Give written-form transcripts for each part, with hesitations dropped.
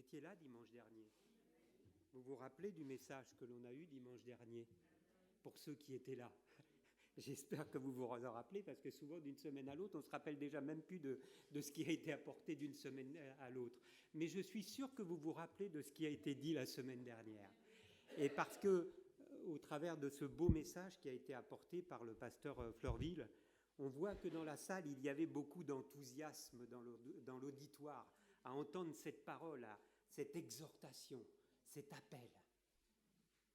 étiez là dimanche dernier. Vous vous rappelez du message que l'on a eu dimanche dernier, pour ceux qui étaient là? J'espère que vous vous en rappelez, parce que souvent, d'une semaine à l'autre, on ne se rappelle déjà même plus de ce qui a été apporté d'une semaine à l'autre. Mais je suis sûr que vous vous rappelez de ce qui a été dit la semaine dernière. Et parce que, au travers de ce beau message qui a été apporté par le pasteur Fleurville, on voit que dans la salle, il y avait beaucoup d'enthousiasme dans l'auditoire, à entendre cette parole, cette exhortation, cet appel.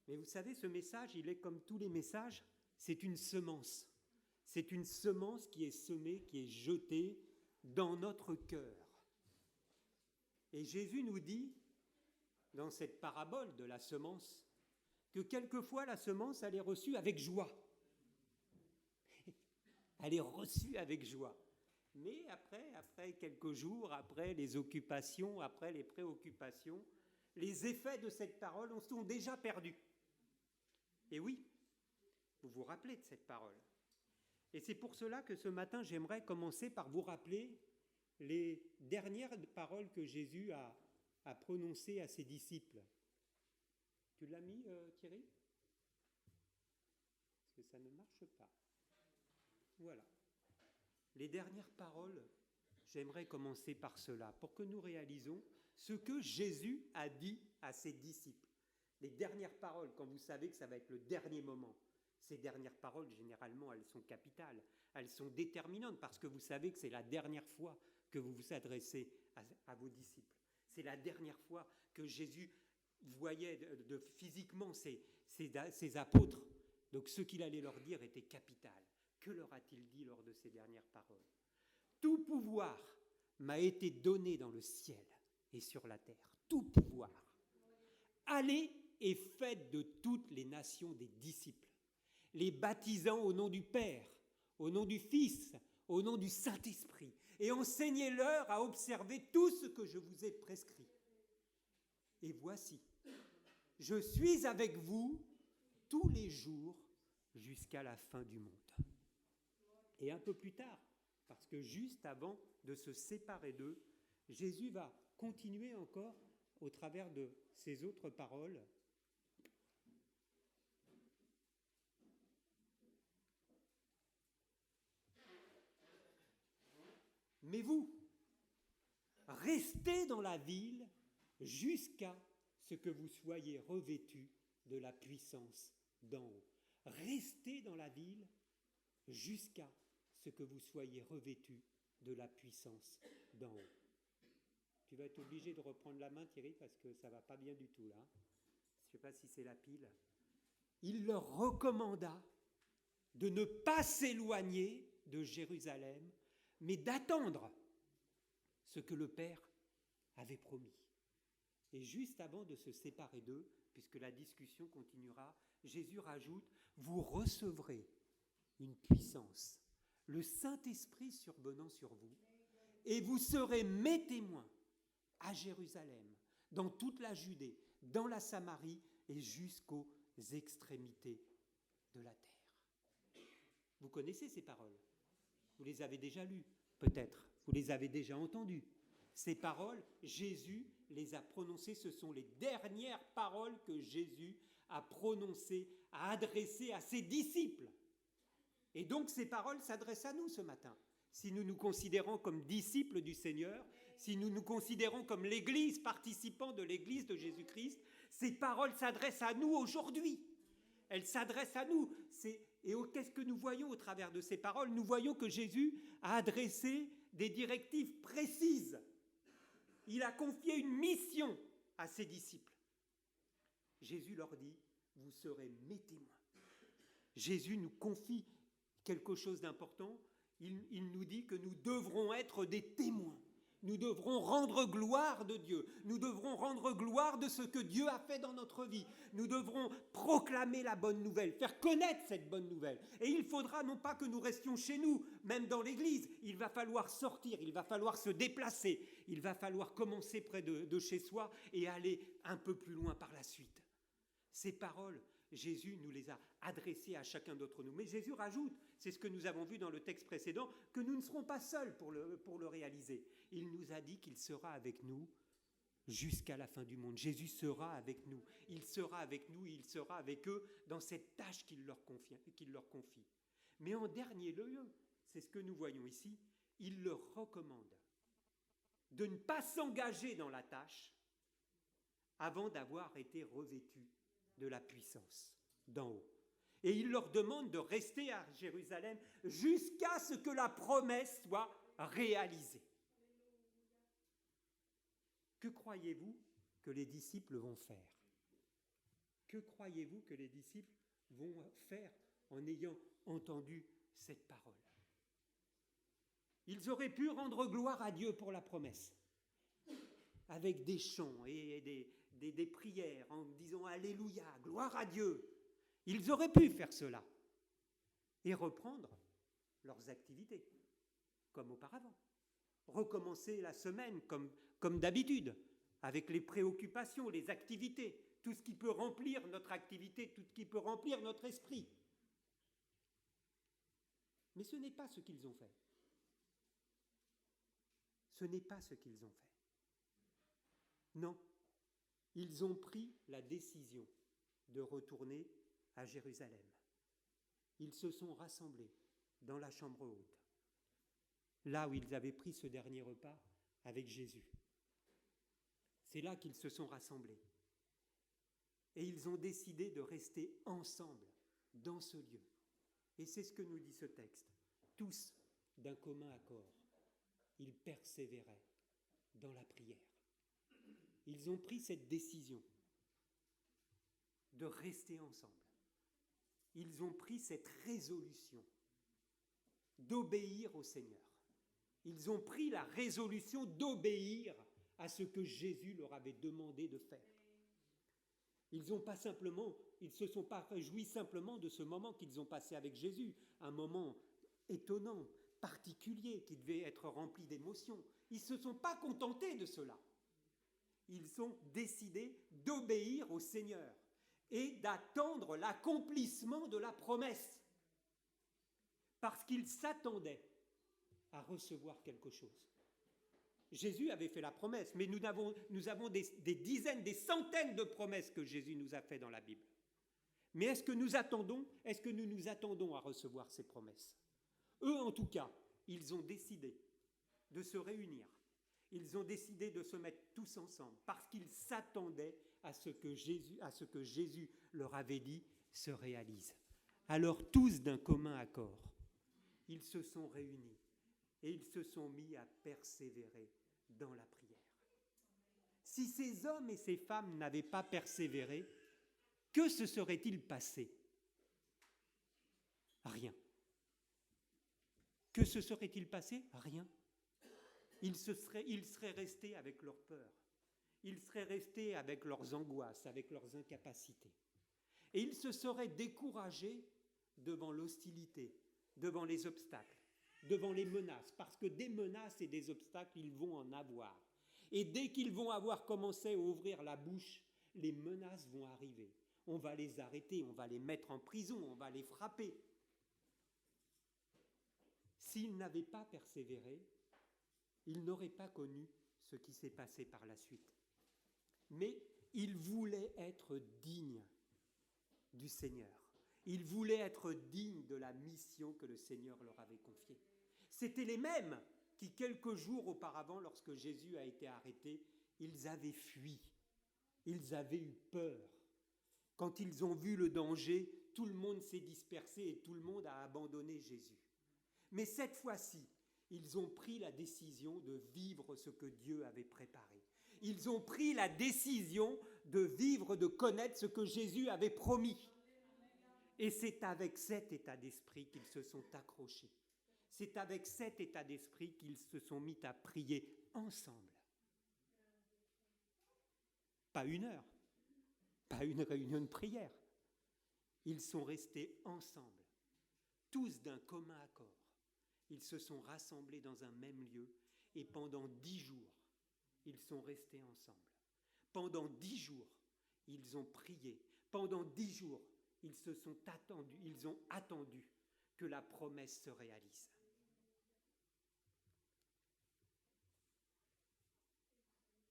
Mais vous savez, ce message, il est comme tous les messages, c'est une semence. C'est une semence qui est semée, qui est jetée dans notre cœur. Et Jésus nous dit, dans cette parabole de la semence, que quelquefois la semence, elle est reçue avec joie. Elle est reçue avec joie. Mais après quelques jours, après les occupations, après les préoccupations, les effets de cette parole sont déjà perdus. Et oui, vous vous rappelez de cette parole. Et c'est pour cela que ce matin, j'aimerais commencer par vous rappeler les dernières paroles que Jésus a prononcées à ses disciples. Tu l'as mis, Thierry? Parce que ça ne marche pas. Voilà. Les dernières paroles, j'aimerais commencer par cela, pour que nous réalisons ce que Jésus a dit à ses disciples. Les dernières paroles, quand vous savez que ça va être le dernier moment, ces dernières paroles, généralement, elles sont capitales, elles sont déterminantes, parce que vous savez que c'est la dernière fois que vous vous adressez à vos disciples. C'est la dernière fois que Jésus voyait physiquement ses apôtres. Donc ce qu'il allait leur dire était capital. Que leur a-t-il dit lors de ces dernières paroles? Tout pouvoir m'a été donné dans le ciel et sur la terre. Tout pouvoir. Allez et faites de toutes les nations des disciples, les baptisant au nom du Père, au nom du Fils, au nom du Saint-Esprit, et enseignez-leur à observer tout ce que je vous ai prescrit. Et voici, je suis avec vous tous les jours jusqu'à la fin du monde. Et un peu plus tard, parce que juste avant de se séparer d'eux, Jésus va continuer encore au travers de ces autres paroles. Mais vous, restez dans la ville jusqu'à ce que vous soyez revêtus de la puissance d'en haut. Restez dans la ville jusqu'à ce que vous soyez revêtus de la puissance d'en haut. Tu vas être obligé de reprendre la main, Thierry, parce que ça ne va pas bien du tout, là. Je ne sais pas si c'est la pile. Il leur recommanda de ne pas s'éloigner de Jérusalem, mais d'attendre ce que le Père avait promis. Et juste avant de se séparer d'eux, puisque la discussion continuera, Jésus rajoute « Vous recevrez une puissance, le Saint-Esprit survenant sur vous, et vous serez mes témoins à Jérusalem, dans toute la Judée, dans la Samarie et jusqu'aux extrémités de la terre. » Vous connaissez ces paroles? Vous les avez déjà lues, peut-être. Vous les avez déjà entendues. Ces paroles, Jésus les a prononcées. Ce sont les dernières paroles que Jésus a prononcées, a adressées à ses disciples. Et donc ces paroles s'adressent à nous ce matin. Si nous nous considérons comme disciples du Seigneur, si nous nous considérons comme l'Église, participants de l'Église de Jésus-Christ, ces paroles s'adressent à nous aujourd'hui. Elles s'adressent à nous. Et qu'est-ce que nous voyons au travers de ces paroles? Nous voyons que Jésus a adressé des directives précises. Il a confié une mission à ses disciples. Jésus leur dit, vous serez mes témoins. Jésus nous confie quelque chose d'important. Il nous dit que nous devrons être des témoins. Nous devrons rendre gloire de Dieu. Nous devrons rendre gloire de ce que Dieu a fait dans notre vie. Nous devrons proclamer la bonne nouvelle, faire connaître cette bonne nouvelle. Et il faudra non pas que nous restions chez nous, même dans l'église. Il va falloir sortir, il va falloir se déplacer. Il va falloir commencer près de chez soi et aller un peu plus loin par la suite. Ces paroles, Jésus nous les a adressées à chacun d'entre nous. Mais Jésus rajoute, c'est ce que nous avons vu dans le texte précédent, que nous ne serons pas seuls pour le réaliser. Il nous a dit qu'il sera avec nous jusqu'à la fin du monde. Jésus sera avec nous. Il sera avec nous, il sera avec eux dans cette tâche qu'il leur confie. Mais en dernier lieu, c'est ce que nous voyons ici, il leur recommande de ne pas s'engager dans la tâche avant d'avoir été revêtus de la puissance d'en haut. Et il leur demande de rester à Jérusalem jusqu'à ce que la promesse soit réalisée. Que croyez-vous que les disciples vont faire? Que croyez-vous que les disciples vont faire en ayant entendu cette parole? Ils auraient pu rendre gloire à Dieu pour la promesse, avec des chants et des prières, en disant « Alléluia, gloire à Dieu ». Ils auraient pu faire cela et reprendre leurs activités, comme auparavant. Recommencer la semaine comme d'habitude, avec les préoccupations, les activités, tout ce qui peut remplir notre activité, tout ce qui peut remplir notre esprit. Mais ce n'est pas ce qu'ils ont fait. Ce n'est pas ce qu'ils ont fait. Non, ils ont pris la décision de retourner à Jérusalem. Ils se sont rassemblés dans la chambre haute, là où ils avaient pris ce dernier repas avec Jésus. C'est là qu'ils se sont rassemblés. Et ils ont décidé de rester ensemble dans ce lieu. Et c'est ce que nous dit ce texte. Tous, d'un commun accord, ils persévéraient dans la prière. Ils ont pris cette décision de rester ensemble. Ils ont pris cette résolution d'obéir au Seigneur. Ils ont pris la résolution d'obéir à ce que Jésus leur avait demandé de faire. Ils ne se sont pas réjouis simplement de ce moment qu'ils ont passé avec Jésus, un moment étonnant, particulier, qui devait être rempli d'émotions. Ils ne se sont pas contentés de cela. Ils ont décidé d'obéir au Seigneur et d'attendre l'accomplissement de la promesse, parce qu'ils s'attendaient à recevoir quelque chose. Jésus avait fait la promesse, mais nous avons des dizaines, des centaines de promesses que Jésus nous a faites dans la Bible. Mais est-ce que nous nous attendons à recevoir ces promesses? Eux, en tout cas, ils ont décidé de se réunir. Ils ont décidé de se mettre tous ensemble parce qu'ils s'attendaient à ce que Jésus leur avait dit se réalise. Alors tous d'un commun accord, ils se sont réunis et ils se sont mis à persévérer dans la prière. Si ces hommes et ces femmes n'avaient pas persévéré, que se serait-il passé? Rien. Que se serait-il passé? Rien. Ils seraient restés avec leur peur. Ils seraient restés avec leurs angoisses, avec leurs incapacités. Et ils se seraient découragés devant l'hostilité, devant les obstacles, devant les menaces, parce que des menaces et des obstacles, ils vont en avoir. Et dès qu'ils vont avoir commencé à ouvrir la bouche, les menaces vont arriver. On va les arrêter, on va les mettre en prison, on va les frapper. S'ils n'avaient pas persévéré, ils n'auraient pas connu ce qui s'est passé par la suite. Mais ils voulaient être dignes du Seigneur. Ils voulaient être dignes de la mission que le Seigneur leur avait confiée. C'étaient les mêmes qui, quelques jours auparavant, lorsque Jésus a été arrêté, ils avaient fui. Ils avaient eu peur. Quand ils ont vu le danger, tout le monde s'est dispersé et tout le monde a abandonné Jésus. Mais cette fois-ci, ils ont pris la décision de vivre ce que Dieu avait préparé. Ils ont pris la décision de vivre, de connaître ce que Jésus avait promis. Et c'est avec cet état d'esprit qu'ils se sont accrochés. C'est avec cet état d'esprit qu'ils se sont mis à prier ensemble. Pas une heure, pas une réunion de prière. Ils sont restés ensemble, tous d'un commun accord. Ils se sont rassemblés dans un même lieu et pendant 10 jours, ils sont restés ensemble. Pendant 10 jours, ils ont prié. Pendant 10 jours, ils ont attendu que la promesse se réalise.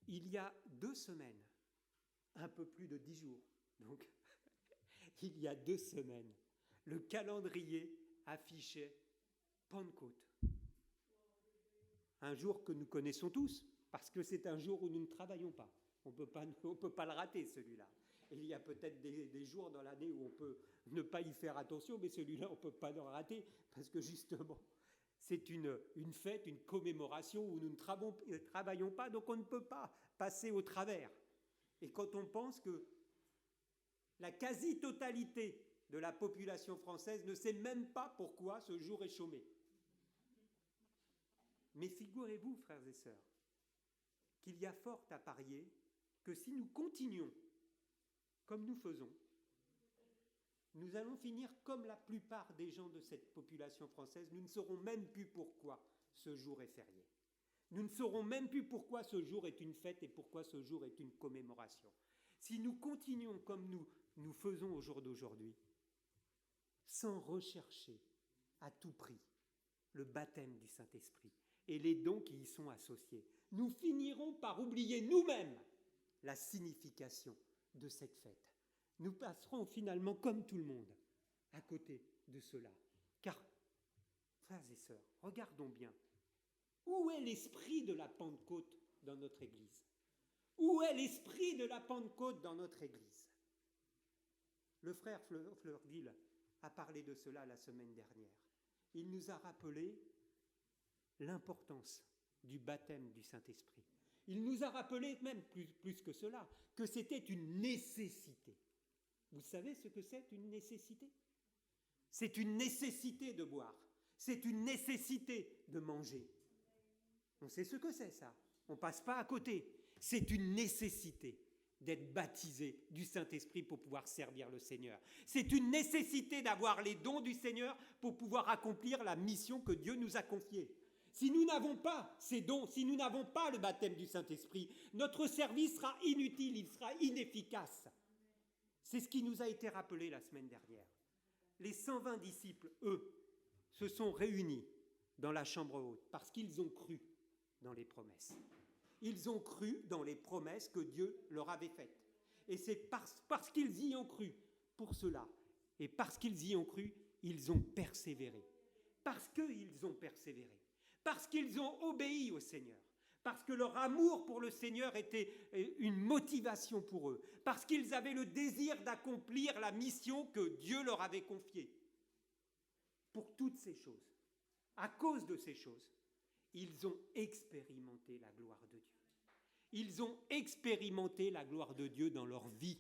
Il y a 2 semaines, un peu plus de 10 jours, donc il y a 2 semaines, le calendrier affichait Pentecôte. Un jour que nous connaissons tous, parce que c'est un jour où nous ne travaillons pas. On ne peut pas le rater, celui-là. Et il y a peut-être des jours dans l'année où on peut ne pas y faire attention, mais celui-là, on ne peut pas le rater, parce que justement, c'est une fête, une commémoration où nous ne travaillons pas, donc on ne peut pas passer au travers. Et quand on pense que la quasi-totalité de la population française ne sait même pas pourquoi ce jour est chômé. Mais figurez-vous, frères et sœurs, qu'il y a fort à parier que si nous continuons comme nous faisons, nous allons finir comme la plupart des gens de cette population française. Nous ne saurons même plus pourquoi ce jour est férié. Nous ne saurons même plus pourquoi ce jour est une fête et pourquoi ce jour est une commémoration. Si nous continuons comme nous faisons au jour d'aujourd'hui, sans rechercher à tout prix le baptême du Saint-Esprit et les dons qui y sont associés, nous finirons par oublier nous-mêmes la signification de cette fête. Nous passerons finalement, comme tout le monde, à côté de cela. Car, frères et sœurs, regardons bien. Où est l'esprit de la Pentecôte dans notre Église? Où est l'esprit de la Pentecôte dans notre Église? Le frère Fleurville a parlé de cela la semaine dernière. Il nous a rappelé l'importance du baptême du Saint-Esprit. Il nous a rappelé, même plus que cela, que c'était une nécessité. Vous savez ce que c'est une nécessité? C'est une nécessité de boire. C'est une nécessité de manger. On sait ce que c'est ça. On ne passe pas à côté. C'est une nécessité d'être baptisé du Saint-Esprit pour pouvoir servir le Seigneur. C'est une nécessité d'avoir les dons du Seigneur pour pouvoir accomplir la mission que Dieu nous a confiée. Si nous n'avons pas ces dons, si nous n'avons pas le baptême du Saint-Esprit, notre service sera inutile, il sera inefficace. C'est ce qui nous a été rappelé la semaine dernière. Les 120 disciples, eux, se sont réunis dans la chambre haute parce qu'ils ont cru dans les promesses. Ils ont cru dans les promesses que Dieu leur avait faites. Et c'est parce qu'ils y ont cru, pour cela, et parce qu'ils y ont cru, ils ont persévéré. Parce qu'ils ont persévéré. Parce qu'ils ont obéi au Seigneur. Parce que leur amour pour le Seigneur était une motivation pour eux. Parce qu'ils avaient le désir d'accomplir la mission que Dieu leur avait confiée. Pour toutes ces choses, à cause de ces choses, ils ont expérimenté la gloire de Dieu. Ils ont expérimenté la gloire de Dieu dans leur vie.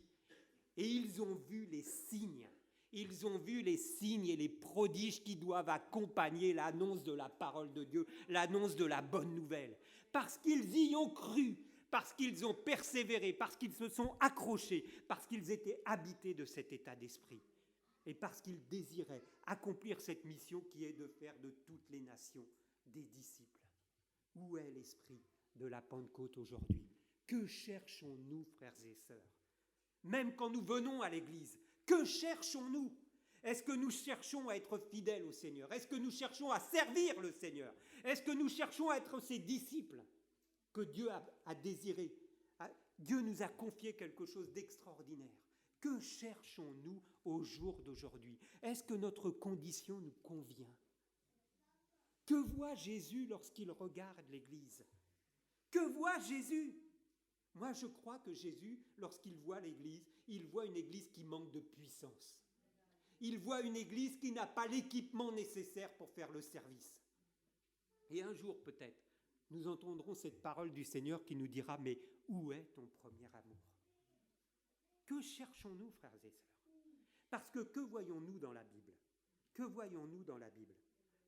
Et ils ont vu les signes. Ils ont vu les signes et les prodiges qui doivent accompagner l'annonce de la parole de Dieu, l'annonce de la bonne nouvelle. Parce qu'ils y ont cru, parce qu'ils ont persévéré, parce qu'ils se sont accrochés, parce qu'ils étaient habités de cet état d'esprit. Et parce qu'ils désiraient accomplir cette mission qui est de faire de toutes les nations des disciples. Où est l'esprit de la Pentecôte aujourd'hui? Que cherchons-nous, frères et sœurs? Même quand nous venons à l'église, que cherchons-nous? Est-ce que nous cherchons à être fidèles au Seigneur? Est-ce que nous cherchons à servir le Seigneur? Est-ce que nous cherchons à être ses disciples que Dieu a désiré? Dieu nous a confié quelque chose d'extraordinaire. Que cherchons-nous au jour d'aujourd'hui? Est-ce que notre condition nous convient? Que voit Jésus lorsqu'il regarde l'Église? Que voit Jésus? Moi, je crois que Jésus, lorsqu'il voit l'Église, il voit une Église qui manque de puissance. Il voit une Église qui n'a pas l'équipement nécessaire pour faire le service. Et un jour, peut-être, nous entendrons cette parole du Seigneur qui nous dira « Mais où est ton premier amour ?» Que cherchons-nous, frères et sœurs? Parce que voyons-nous dans la Bible? Que voyons-nous dans la Bible?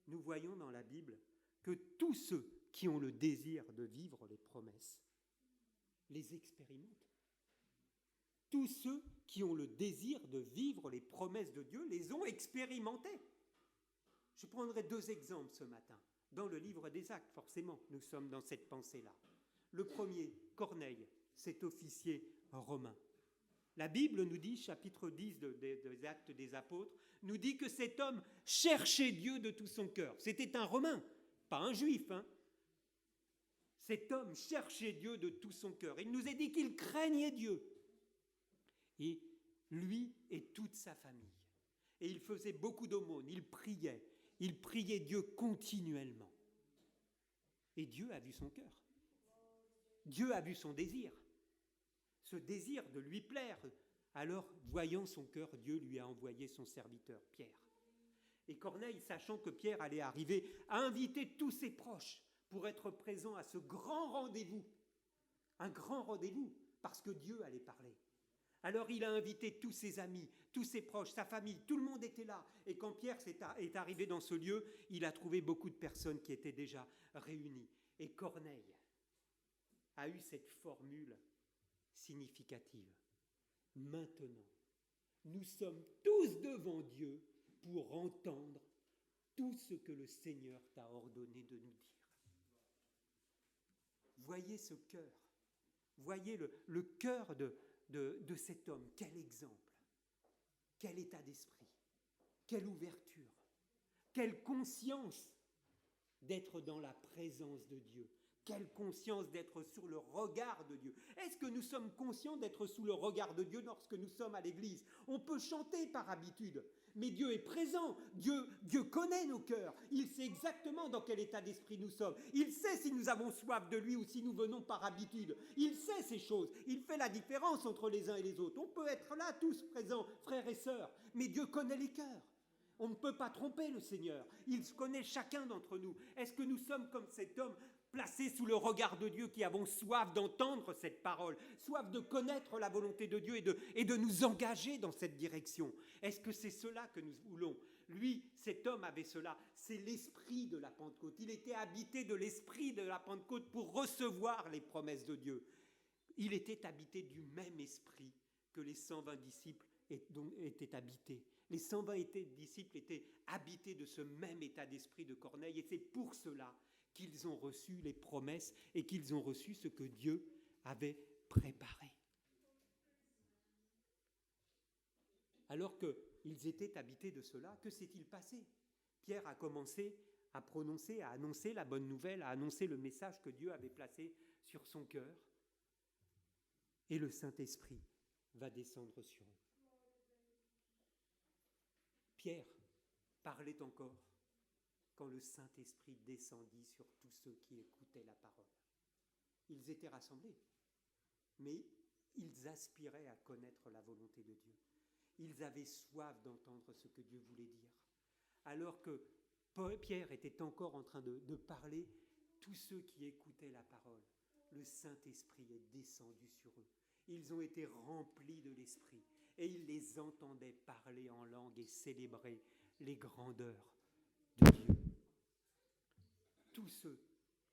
Nous voyons dans la Bible que tous ceux qui ont le désir de vivre les promesses les expérimentent. Tous ceux qui ont le désir de vivre les promesses de Dieu les ont expérimentées. Je prendrai 2 exemples ce matin. Dans le livre des Actes, forcément, nous sommes dans cette pensée-là. Le premier, Corneille, cet officier romain. La Bible nous dit, chapitre 10 des Actes des Apôtres, nous dit que cet homme cherchait Dieu de tout son cœur. C'était un Romain, pas un Juif. Cet homme cherchait Dieu de tout son cœur. Il nous est dit qu'il craignait Dieu. Et lui et toute sa famille. Et il faisait beaucoup d'aumônes, il priait Dieu continuellement. Et Dieu a vu son cœur. Dieu a vu son désir. Ce désir de lui plaire. Alors, voyant son cœur, Dieu lui a envoyé son serviteur, Pierre. Et Corneille, sachant que Pierre allait arriver, a invité tous ses proches pour être présent à ce grand rendez-vous. Un grand rendez-vous, parce que Dieu allait parler. Alors il a invité tous ses amis, tous ses proches, sa famille, tout le monde était là. Et quand Pierre est arrivé dans ce lieu, il a trouvé beaucoup de personnes qui étaient déjà réunies. Et Corneille a eu cette formule significative. Maintenant, nous sommes tous devant Dieu pour entendre tout ce que le Seigneur t'a ordonné de nous dire. Voyez ce cœur, voyez le cœur de cet homme, quel exemple, quel état d'esprit, quelle ouverture, quelle conscience d'être dans la présence de Dieu, quelle conscience d'être sur le regard de Dieu. Est-ce que nous sommes conscients d'être sous le regard de Dieu lorsque nous sommes à l'église? On peut chanter par habitude, mais Dieu est présent, Dieu connaît nos cœurs, il sait exactement dans quel état d'esprit nous sommes, il sait si nous avons soif de lui ou si nous venons par habitude, il sait ces choses, il fait la différence entre les uns et les autres. On peut être là tous présents, frères et sœurs, mais Dieu connaît les cœurs. On ne peut pas tromper le Seigneur, il connaît chacun d'entre nous. Est-ce que nous sommes comme cet homme placés sous le regard de Dieu, qui avons soif d'entendre cette parole, soif de connaître la volonté de Dieu et de nous engager dans cette direction? Est-ce que c'est cela que nous voulons? Lui, cet homme avait cela, c'est l'esprit de la Pentecôte. Il était habité de l'esprit de la Pentecôte pour recevoir les promesses de Dieu. Il était habité du même esprit que les 120 disciples étaient habités. Les 120 disciples étaient habités de ce même état d'esprit de Corneille, et c'est pour cela qu'ils ont reçu les promesses et qu'ils ont reçu ce que Dieu avait préparé. Alors qu'ils étaient habités de cela, que s'est-il passé? Pierre a commencé à prononcer, à annoncer la bonne nouvelle, à annoncer le message que Dieu avait placé sur son cœur. Et le Saint-Esprit va descendre sur eux. Pierre parlait encore quand le Saint-Esprit descendit sur tous ceux qui écoutaient la parole. Ils étaient rassemblés, mais ils aspiraient à connaître la volonté de Dieu. Ils avaient soif d'entendre ce que Dieu voulait dire. Alors que Pierre était encore en train de parler, tous ceux qui écoutaient la parole, le Saint-Esprit est descendu sur eux. Ils ont été remplis de l'Esprit et ils les entendaient parler en langue et célébrer les grandeurs de Dieu. Tous ceux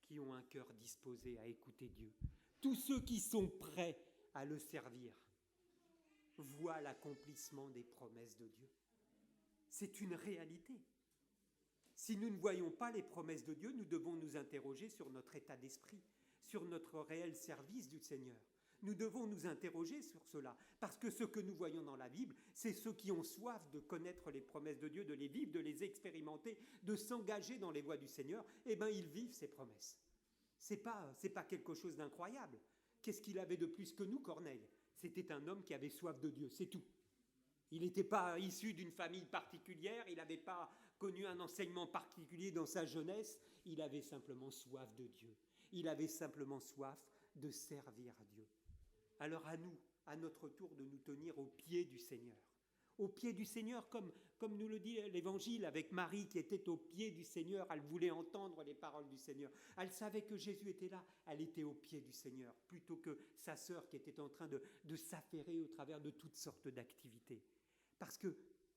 qui ont un cœur disposé à écouter Dieu, tous ceux qui sont prêts à le servir, voient l'accomplissement des promesses de Dieu. C'est une réalité. Si nous ne voyons pas les promesses de Dieu, nous devons nous interroger sur notre état d'esprit, sur notre réel service du Seigneur. Nous devons nous interroger sur cela, parce que ce que nous voyons dans la Bible, c'est ceux qui ont soif de connaître les promesses de Dieu, de les vivre, de les expérimenter, de s'engager dans les voies du Seigneur. Eh bien, ils vivent ces promesses. C'est pas quelque chose d'incroyable. Qu'est-ce qu'il avait de plus que nous, Corneille? C'était un homme qui avait soif de Dieu, c'est tout. Il n'était pas issu d'une famille particulière, il n'avait pas connu un enseignement particulier dans sa jeunesse, il avait simplement soif de Dieu. Il avait simplement soif de servir à Dieu. Alors à nous, à notre tour, de nous tenir au pied du Seigneur. Au pied du Seigneur, comme nous le dit l'Évangile, avec Marie qui était au pied du Seigneur, elle voulait entendre les paroles du Seigneur. Elle savait que Jésus était là, elle était au pied du Seigneur, plutôt que sa sœur qui était en train de s'affairer au travers de toutes sortes d'activités. Parce que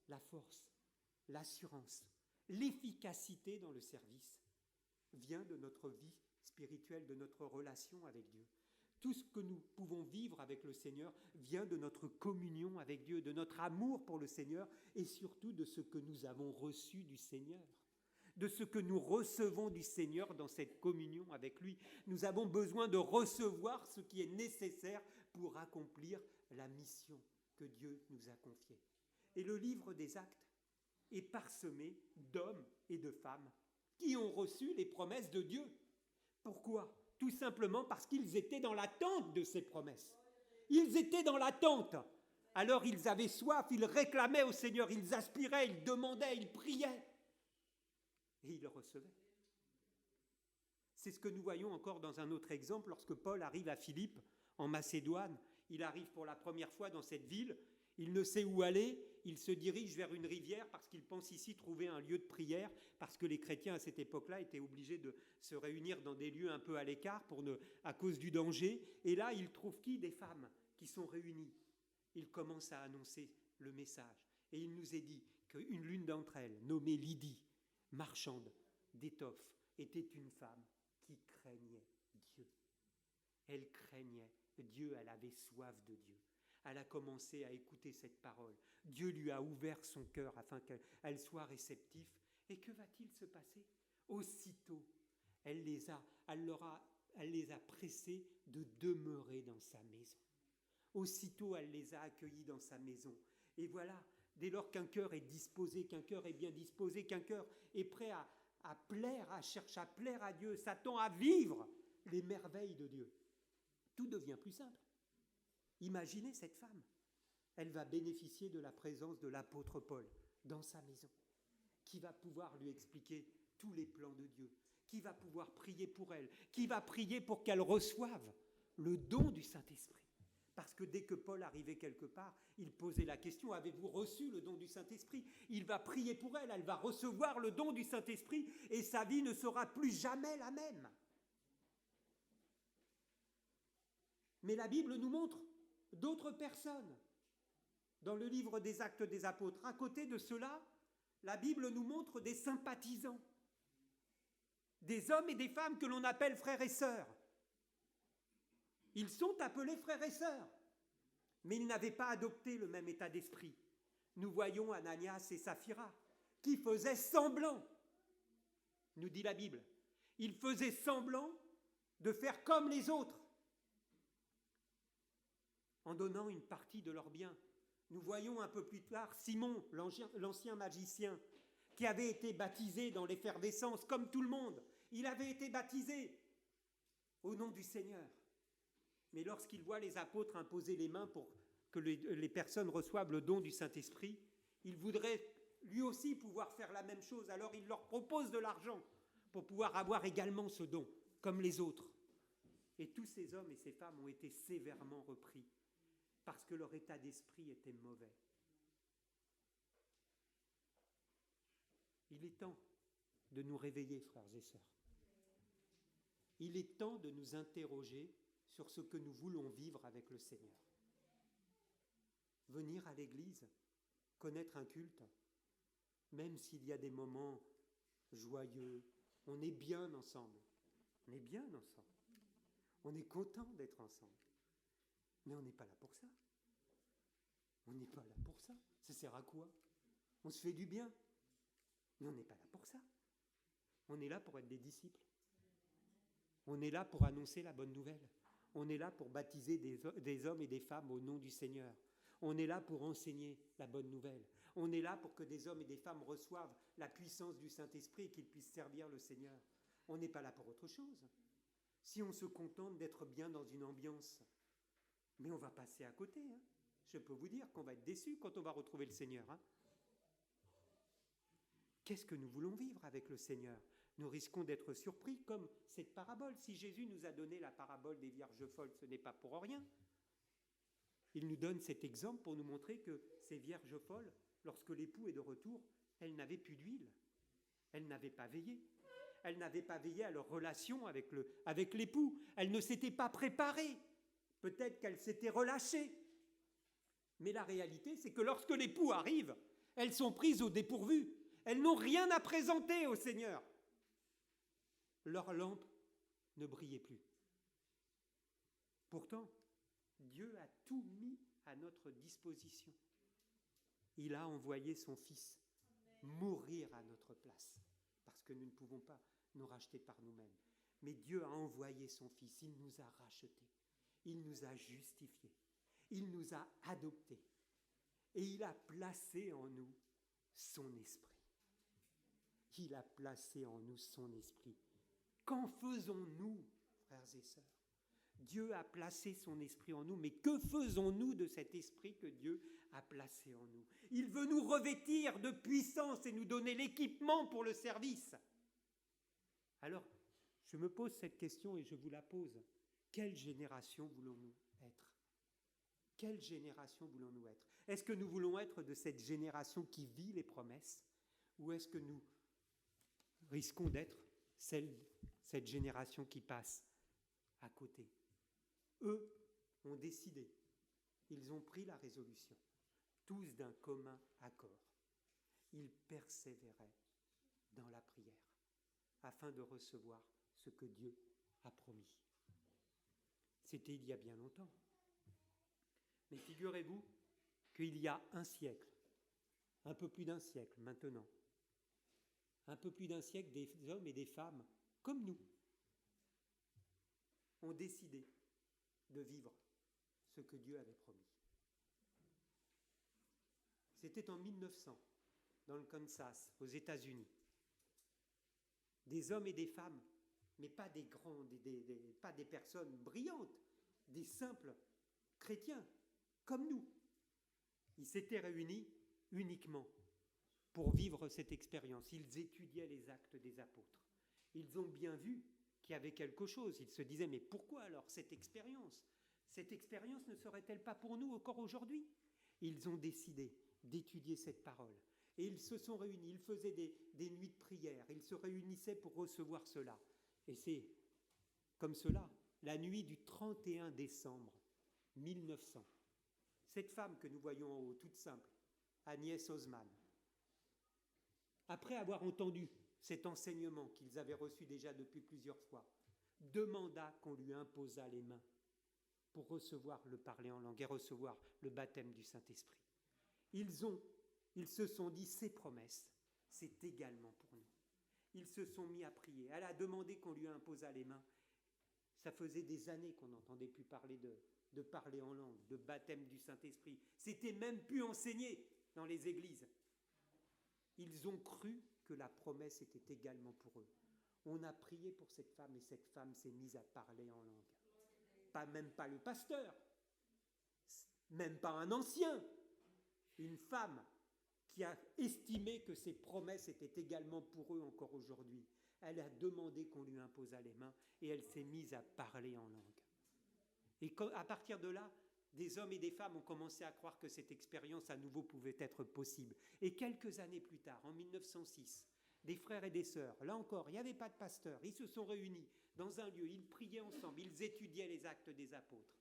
la force, l'assurance, l'efficacité dans le service vient de notre vie spirituelle, de notre relation avec Dieu. Tout ce que nous pouvons vivre avec le Seigneur vient de notre communion avec Dieu, de notre amour pour le Seigneur et surtout de ce que nous avons reçu du Seigneur, de ce que nous recevons du Seigneur dans cette communion avec lui. Nous avons besoin de recevoir ce qui est nécessaire pour accomplir la mission que Dieu nous a confiée. Et le livre des Actes est parsemé d'hommes et de femmes qui ont reçu les promesses de Dieu. Pourquoi ? Tout simplement parce qu'ils étaient dans l'attente de ces promesses. Ils étaient dans l'attente. Alors ils avaient soif, ils réclamaient au Seigneur, ils aspiraient, ils demandaient, ils priaient. Et ils le recevaient. C'est ce que nous voyons encore dans un autre exemple, lorsque Paul arrive à Philippe, en Macédoine. Il arrive pour la première fois dans cette ville, il ne sait où aller, il se dirige vers une rivière parce qu'il pense ici trouver un lieu de prière, parce que les chrétiens à cette époque-là étaient obligés de se réunir dans des lieux un peu à l'écart à cause du danger. Et là, il trouve qui? Des femmes qui sont réunies. Il commence à annoncer le message. Et il nous est dit l'une d'entre elles, nommée Lydie, marchande d'étoffes, était une femme qui craignait Dieu. Elle craignait Dieu, elle avait soif de Dieu. Elle a commencé à écouter cette parole. Dieu lui a ouvert son cœur afin qu'elle soit réceptive. Et que va-t-il se passer? Aussitôt, elle les a pressés de demeurer dans sa maison. Aussitôt, elle les a accueillis dans sa maison. Et voilà, dès lors qu'un cœur est disposé, qu'un cœur est bien disposé, qu'un cœur est prêt à plaire, à chercher à plaire à Dieu, s'attend à vivre les merveilles de Dieu, tout devient plus simple. Imaginez cette femme. Elle va bénéficier de la présence de l'apôtre Paul dans sa maison, qui va pouvoir lui expliquer tous les plans de Dieu, qui va pouvoir prier pour elle, qui va prier pour qu'elle reçoive le don du Saint-Esprit. Parce que dès que Paul arrivait quelque part, il posait la question, avez-vous reçu le don du Saint-Esprit? Il va prier pour elle, elle va recevoir le don du Saint-Esprit et sa vie ne sera plus jamais la même. Mais la Bible nous montre d'autres personnes dans le livre des Actes des Apôtres. À côté de cela, la Bible nous montre des sympathisants, des hommes et des femmes que l'on appelle frères et sœurs. Ils sont appelés frères et sœurs, mais ils n'avaient pas adopté le même état d'esprit. Nous voyons Ananias et Saphira, qui faisaient semblant, nous dit la Bible. Ils faisaient semblant de faire comme les autres, en donnant une partie de leurs biens. Nous voyons un peu plus tard Simon, l'ancien magicien, qui avait été baptisé dans l'effervescence, comme tout le monde. Il avait été baptisé au nom du Seigneur. Mais lorsqu'il voit les apôtres imposer les mains pour que les personnes reçoivent le don du Saint-Esprit, il voudrait lui aussi pouvoir faire la même chose. Alors il leur propose de l'argent pour pouvoir avoir également ce don, comme les autres. Et tous ces hommes et ces femmes ont été sévèrement repris, parce que leur état d'esprit était mauvais. Il est temps de nous réveiller, frères et sœurs. Il est temps de nous interroger sur ce que nous voulons vivre avec le Seigneur. Venir à l'église, connaître un culte, même s'il y a des moments joyeux, on est bien ensemble. On est bien ensemble. On est content d'être ensemble. Mais on n'est pas là pour ça. On n'est pas là pour ça. Ça sert à quoi? On se fait du bien. Mais on n'est pas là pour ça. On est là pour être des disciples. On est là pour annoncer la bonne nouvelle. On est là pour baptiser des hommes et des femmes au nom du Seigneur. On est là pour enseigner la bonne nouvelle. On est là pour que des hommes et des femmes reçoivent la puissance du Saint-Esprit et qu'ils puissent servir le Seigneur. On n'est pas là pour autre chose. Si on se contente d'être bien dans une ambiance, mais on va passer à côté. Je peux vous dire qu'on va être déçus quand on va retrouver le Seigneur. Qu'est-ce que nous voulons vivre avec le Seigneur? Nous risquons d'être surpris comme cette parabole. Si Jésus nous a donné la parabole des vierges folles, ce n'est pas pour rien. Il nous donne cet exemple pour nous montrer que ces vierges folles, lorsque l'époux est de retour, elles n'avaient plus d'huile. Elles n'avaient pas veillé. Elles n'avaient pas veillé à leur relation avec l'époux. Elles ne s'étaient pas préparées. Peut-être qu'elles s'étaient relâchées. Mais la réalité, c'est que lorsque l'époux arrive, elles sont prises au dépourvu. Elles n'ont rien à présenter au Seigneur. Leur lampe ne brillait plus. Pourtant, Dieu a tout mis à notre disposition. Il a envoyé son Fils mourir à notre place, parce que nous ne pouvons pas nous racheter par nous-mêmes. Mais Dieu a envoyé son Fils, il nous a rachetés, il nous a justifiés, il nous a adoptés, et il a placé en nous son esprit. Il a placé en nous son esprit. Qu'en faisons-nous, frères et sœurs. Dieu a placé son esprit en nous, mais que faisons-nous de cet esprit que Dieu a placé en nous? Il veut nous revêtir de puissance et nous donner l'équipement pour le service. Alors, je me pose cette question et je vous la pose. Quelle génération voulons-nous être? Quelle génération voulons-nous être? Est-ce que nous voulons être de cette génération qui vit les promesses? Ou est-ce que nous risquons d'être cette génération qui passe à côté? Eux ont décidé, ils ont pris la résolution, tous d'un commun accord. Ils persévéraient dans la prière afin de recevoir ce que Dieu a promis. C'était il y a bien longtemps. Mais figurez-vous qu'il y a un siècle, un peu plus d'un siècle maintenant, un peu plus d'un siècle, des hommes et des femmes comme nous ont décidé de vivre ce que Dieu avait promis. C'était en 1900, dans le Kansas, aux États-Unis. Des hommes et des femmes, mais pas des grands, pas des personnes brillantes, des simples chrétiens, comme nous. Ils s'étaient réunis uniquement pour vivre cette expérience. Ils étudiaient les actes des apôtres. Ils ont bien vu qu'il y avait quelque chose. Ils se disaient, mais pourquoi alors cette expérience? Cette expérience ne serait-elle pas pour nous encore aujourd'hui? Ils ont décidé d'étudier cette parole. Et ils se sont réunis, ils faisaient des nuits de prière, ils se réunissaient pour recevoir cela. Et c'est comme cela, la nuit du 31 décembre 1900. Cette femme que nous voyons en haut, toute simple, Agnès Osman, après avoir entendu cet enseignement qu'ils avaient reçu déjà depuis plusieurs fois, demanda qu'on lui imposât les mains pour recevoir le parler en langue et recevoir le baptême du Saint-Esprit. Ils se sont dit, ces promesses, c'est également pour nous. Ils se sont mis à prier. Elle a demandé qu'on lui imposât les mains. Ça faisait des années qu'on n'entendait plus parler de parler en langue, de baptême du Saint-Esprit. C'était même plus enseigné dans les églises. Ils ont cru que la promesse était également pour eux. On a prié pour cette femme et cette femme s'est mise à parler en langue. Même pas le pasteur, même pas un ancien, une femme qui a estimé que ces promesses étaient également pour eux encore aujourd'hui. Elle a demandé qu'on lui imposât les mains et elle s'est mise à parler en langue. Et à partir de là, des hommes et des femmes ont commencé à croire que cette expérience à nouveau pouvait être possible. Et quelques années plus tard, en 1906, des frères et des sœurs, là encore, il n'y avait pas de pasteur, ils se sont réunis dans un lieu, ils priaient ensemble, ils étudiaient les actes des apôtres.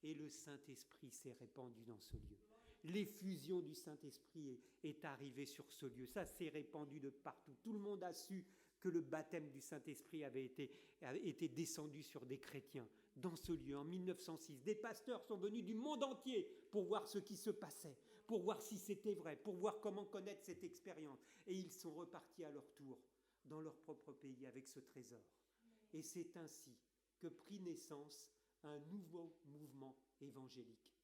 Et le Saint-Esprit s'est répandu dans ce lieu. L'effusion du Saint-Esprit est arrivée sur ce lieu. Ça s'est répandu de partout. Tout le monde a su que le baptême du Saint-Esprit avait été descendu sur des chrétiens dans ce lieu en 1906. Des pasteurs sont venus du monde entier pour voir ce qui se passait, pour voir si c'était vrai, pour voir comment connaître cette expérience. Et ils sont repartis à leur tour dans leur propre pays avec ce trésor. Et c'est ainsi que prit naissance un nouveau mouvement évangélique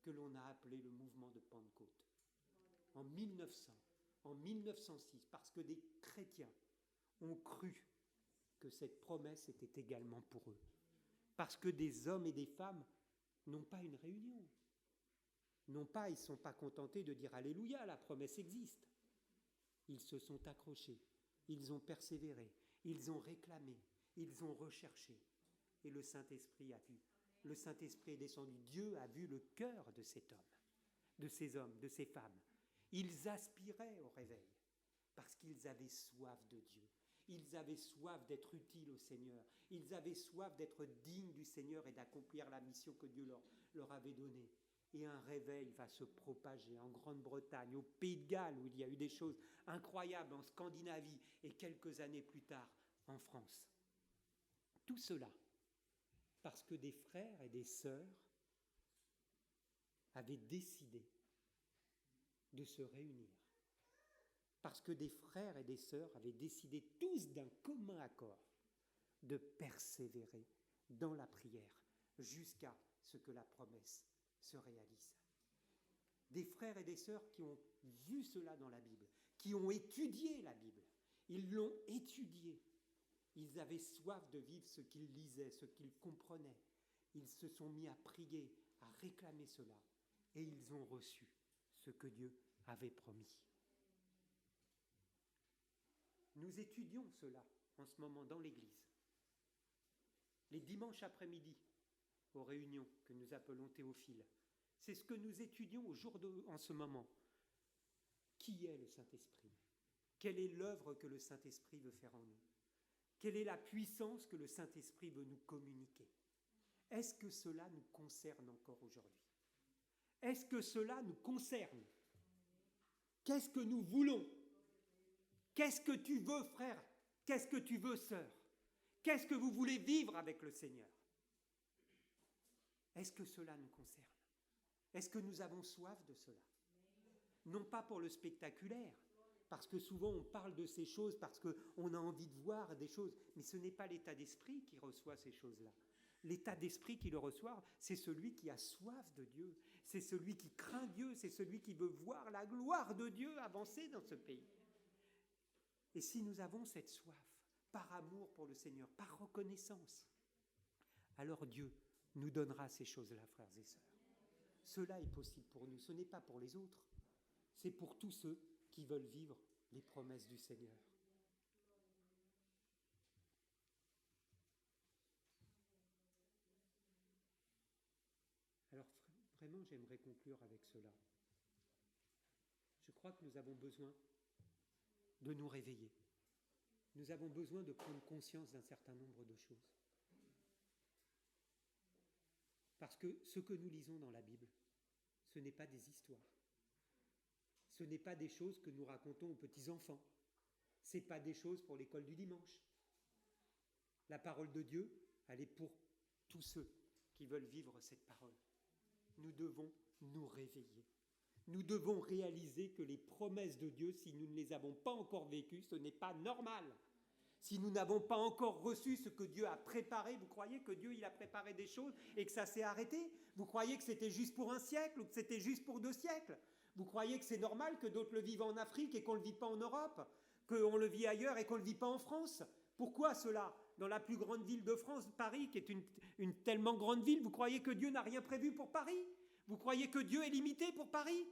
que l'on a appelé le mouvement de Pentecôte. En 1900, en 1906, parce que des chrétiens ont cru que cette promesse était également pour eux. Parce que des hommes et des femmes n'ont pas une réunion. Ils ne sont pas contentés de dire Alléluia, la promesse existe. Ils se sont accrochés, ils ont persévéré, ils ont réclamé, ils ont recherché. Et le Saint-Esprit a vu. Le Saint-Esprit est descendu. Dieu a vu le cœur de cet homme, de ces hommes, de ces femmes. Ils aspiraient au réveil parce qu'ils avaient soif de Dieu. Ils avaient soif d'être utiles au Seigneur. Ils avaient soif d'être dignes du Seigneur et d'accomplir la mission que Dieu leur avait donnée. Et un réveil va se propager en Grande-Bretagne, au Pays de Galles, où il y a eu des choses incroyables, en Scandinavie, et quelques années plus tard, en France. Tout cela parce que des frères et des sœurs avaient décidé de se réunir. Parce que des frères et des sœurs avaient décidé tous d'un commun accord de persévérer dans la prière jusqu'à ce que la promesse se réalise. Des frères et des sœurs qui ont vu cela dans la Bible, qui ont étudié la Bible. Ils l'ont étudiée Ils avaient soif de vivre ce qu'ils lisaient, ce qu'ils comprenaient. Ils se sont mis à prier, à réclamer cela. Et ils ont reçu ce que Dieu avait promis. Nous étudions cela en ce moment dans l'Église. Les dimanches après-midi, aux réunions que nous appelons Théophile, c'est ce que nous étudions en ce moment. Qui est le Saint-Esprit? Quelle est l'œuvre que le Saint-Esprit veut faire en nous? Quelle est la puissance que le Saint-Esprit veut nous communiquer? Est-ce que cela nous concerne encore aujourd'hui? Est-ce que cela nous concerne? Qu'est-ce que nous voulons? Qu'est-ce que tu veux, frère? Qu'est-ce que tu veux, sœur? Qu'est-ce que vous voulez vivre avec le Seigneur? Est-ce que cela nous concerne? Est-ce que nous avons soif de cela? Non pas pour le spectaculaire, parce que souvent on parle de ces choses parce qu'on a envie de voir des choses, mais ce n'est pas l'état d'esprit qui reçoit ces choses-là. L'état d'esprit qui le reçoit, c'est celui qui a soif de Dieu, c'est celui qui craint Dieu, c'est celui qui veut voir la gloire de Dieu avancer dans ce pays. Et si nous avons cette soif, par amour pour le Seigneur, par reconnaissance, alors Dieu nous donnera ces choses-là, frères et sœurs. Cela est possible pour nous, ce n'est pas pour les autres, c'est pour tous ceux qui veulent vivre les promesses du Seigneur. Alors vraiment, j'aimerais conclure avec cela. Je crois que nous avons besoin de nous réveiller. Nous avons besoin de prendre conscience d'un certain nombre de choses. Parce que ce que nous lisons dans la Bible, ce n'est pas des histoires. Ce n'est pas des choses que nous racontons aux petits-enfants. Ce n'est pas des choses pour l'école du dimanche. La parole de Dieu, elle est pour tous ceux qui veulent vivre cette parole. Nous devons nous réveiller. Nous devons réaliser que les promesses de Dieu, si nous ne les avons pas encore vécues, ce n'est pas normal. Si nous n'avons pas encore reçu ce que Dieu a préparé, vous croyez que Dieu il a préparé des choses et que ça s'est arrêté? Vous croyez que c'était juste pour un siècle ou que c'était juste pour 2 siècles? Vous croyez que c'est normal que d'autres le vivent en Afrique et qu'on ne le vit pas en Europe? Qu'on le vit ailleurs et qu'on ne le vit pas en France? Pourquoi cela? Dans la plus grande ville de France, Paris, qui est une tellement grande ville, vous croyez que Dieu n'a rien prévu pour Paris? Vous croyez que Dieu est limité pour Paris?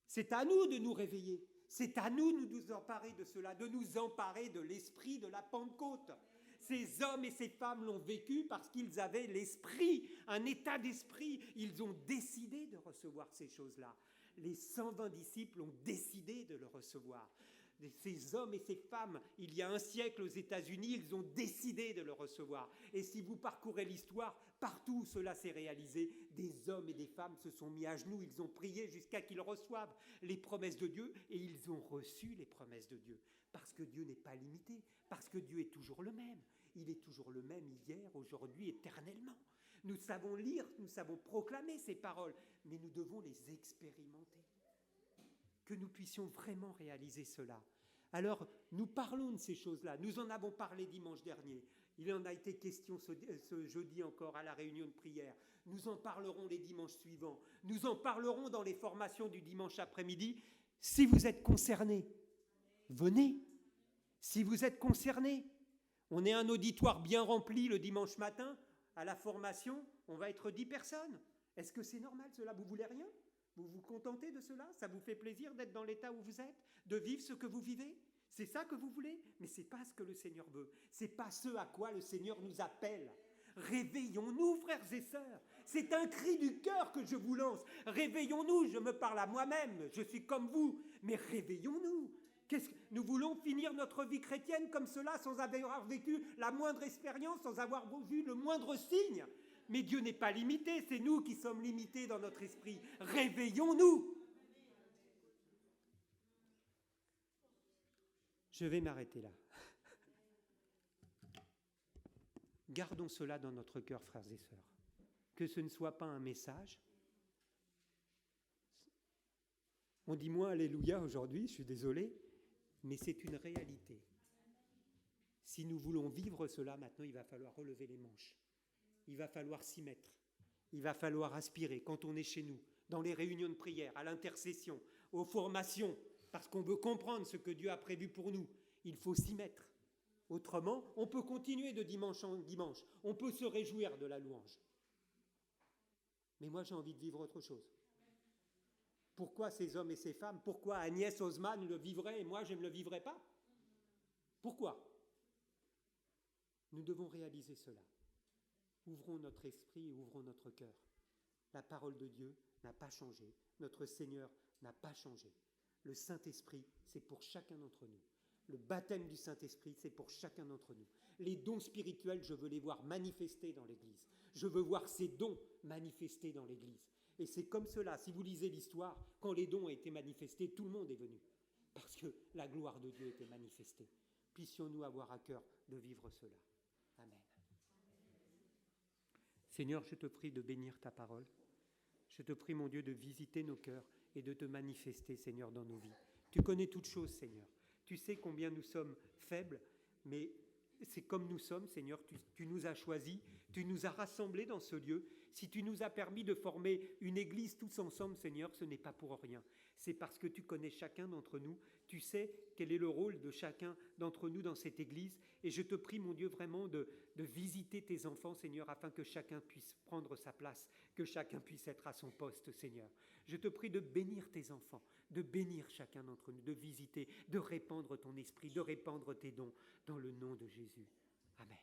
C'est à nous de nous réveiller. C'est à nous de nous emparer de cela, de nous emparer de l'esprit de la Pentecôte. Ces hommes et ces femmes l'ont vécu parce qu'ils avaient l'esprit, un état d'esprit. Ils ont décidé de recevoir ces choses-là. Les 120 disciples ont décidé de le recevoir. Ces hommes et ces femmes, il y a un siècle aux États-Unis, ils ont décidé de le recevoir. Et si vous parcourez l'histoire, partout où cela s'est réalisé, des hommes et des femmes se sont mis à genoux, ils ont prié jusqu'à qu'ils reçoivent les promesses de Dieu et ils ont reçu les promesses de Dieu. Parce que Dieu n'est pas limité, parce que Dieu est toujours le même. Il est toujours le même hier, aujourd'hui, éternellement. Nous savons lire, nous savons proclamer ces paroles, mais nous devons les expérimenter. Que nous puissions vraiment réaliser cela. Alors, nous parlons de ces choses-là. Nous en avons parlé dimanche dernier. Il en a été question ce jeudi encore à la réunion de prière. Nous en parlerons les dimanches suivants. Nous en parlerons dans les formations du dimanche après-midi. Si vous êtes concernés, venez. Si vous êtes concernés, on est un auditoire bien rempli le dimanche matin. À la formation, on va être 10 personnes. Est-ce que c'est normal cela? Vous voulez rien? Vous vous contentez de cela? Ça vous fait plaisir d'être dans l'état où vous êtes? De vivre ce que vous vivez? C'est ça que vous voulez? Mais ce n'est pas ce que le Seigneur veut. Ce n'est pas ce à quoi le Seigneur nous appelle. Réveillons-nous, frères et sœurs. C'est un cri du cœur que je vous lance. Réveillons-nous, je me parle à moi-même. Je suis comme vous. Mais réveillons-nous. Nous voulons finir notre vie chrétienne comme cela, sans avoir vécu la moindre expérience, sans avoir vu le moindre signe. Mais Dieu n'est pas limité, c'est nous qui sommes limités dans notre esprit. Réveillons-nous. Je vais m'arrêter là. Gardons cela dans notre cœur, frères et sœurs. Que ce ne soit pas un message. On dit moins Alléluia aujourd'hui, je suis désolé, mais c'est une réalité. Si nous voulons vivre cela, maintenant, il va falloir relever les manches. Il va falloir s'y mettre. Il va falloir aspirer quand on est chez nous, dans les réunions de prière, à l'intercession, aux formations, parce qu'on veut comprendre ce que Dieu a prévu pour nous. Il faut s'y mettre. Autrement, on peut continuer de dimanche en dimanche, on peut se réjouir de la louange. Mais moi, j'ai envie de vivre autre chose. Pourquoi ces hommes et ces femmes, pourquoi Agnès Osman le vivrait et moi, je ne le vivrais pas? Pourquoi? Nous devons réaliser cela. Ouvrons notre esprit et ouvrons notre cœur. La parole de Dieu n'a pas changé. Notre Seigneur n'a pas changé. Le Saint-Esprit, c'est pour chacun d'entre nous. Le baptême du Saint-Esprit, c'est pour chacun d'entre nous. Les dons spirituels, je veux les voir manifestés dans l'Église. Je veux voir ces dons manifestés dans l'Église. Et c'est comme cela, si vous lisez l'histoire, quand les dons ont été manifestés, tout le monde est venu. Parce que la gloire de Dieu était manifestée. Puissions-nous avoir à cœur de vivre cela. Amen. Seigneur, je te prie de bénir ta parole. Je te prie, mon Dieu, de visiter nos cœurs et de te manifester, Seigneur, dans nos vies. Tu connais toutes choses, Seigneur. Tu sais combien nous sommes faibles, mais c'est comme nous sommes, Seigneur. Tu nous as choisis, tu nous as rassemblés dans ce lieu. Si tu nous as permis de former une église tous ensemble, Seigneur, ce n'est pas pour rien. C'est parce que tu connais chacun d'entre nous. Tu sais quel est le rôle de chacun d'entre nous dans cette église. Et je te prie, mon Dieu, vraiment de visiter tes enfants, Seigneur, afin que chacun puisse prendre sa place, que chacun puisse être à son poste, Seigneur. Je te prie de bénir tes enfants, de bénir chacun d'entre nous, de visiter, de répandre ton esprit, de répandre tes dons dans le nom de Jésus. Amen.